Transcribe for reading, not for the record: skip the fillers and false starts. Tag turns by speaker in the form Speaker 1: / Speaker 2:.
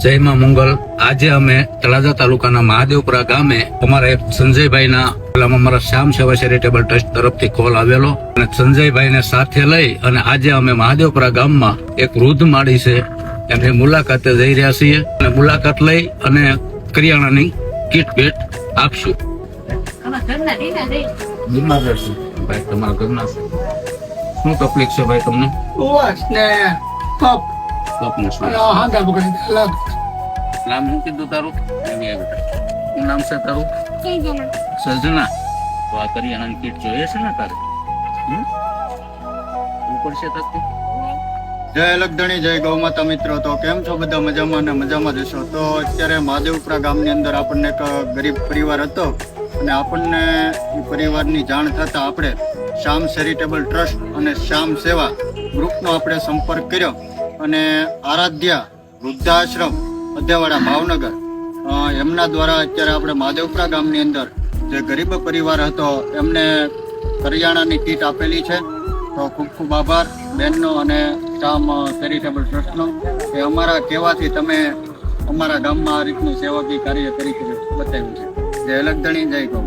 Speaker 1: જય માં મંગલ। આજે અમે તળાજા તાલુકાના મહાદેવપુરા ગામે અમારા એક સંજયભાઈના અમારા શ્યામ સેવા ચેરિટેબલ ટ્રસ્ટ તરફથી કોલ આવેલો અને સંજયભાઈને સાથે લઈ અને આજે અમે મહાદેવપુરા ગામમાં એક વૃદ્ધ માળી છે એમની મુલાકાતે જઈ રહ્યા છીએ અને મુલાકાત લઈ અને કરિયાણાની કીટ ભેટ આપશું। બીમાર રહેશું ભાઈ, તમારા ઘરના શું તકલીફ છે ભાઈ તમને? નામ શું કીધું તારું? શું નામ છે તારું? સર્જના। તો આ કરિયાણાની કીટ જોઈએ છે ને તારે? ઉપર છે તારું?
Speaker 2: જય લગધણી, જય ગૌ માતા મિત્રો। તો કેમ છો બધા? મજામાં ને મજામાં જશો। તો અત્યારે મહાદેવપુરા ગામની અંદર આપણને એક ગરીબ પરિવાર હતો અને આપણને એ પરિવારની જાણ થતા આપણે શ્યામ ચેરિટેબલ ટ્રસ્ટ અને શ્યામ સેવા ગ્રુપનો આપણે સંપર્ક કર્યો અને આરાધ્યા વૃદ્ધાશ્રમ અધ્યાવાડા ભાવનગર એમના દ્વારા અત્યારે આપણે મહાદેવપુરા ગામની અંદર જે ગરીબ પરિવાર હતો એમને કરિયાણાની કીટ આપેલી છે। તો ખૂબ ખૂબ આભાર બેનનો અને શ્યામ ચેરિટેબલ ટ્રસ્ટનો કે અમારા કહેવાથી તમે અમારા ગામમાં આ રીતનું સેવાકીય કાર્ય કરી બતાવ્યું છે। જય લગધણી, જય ગૌ।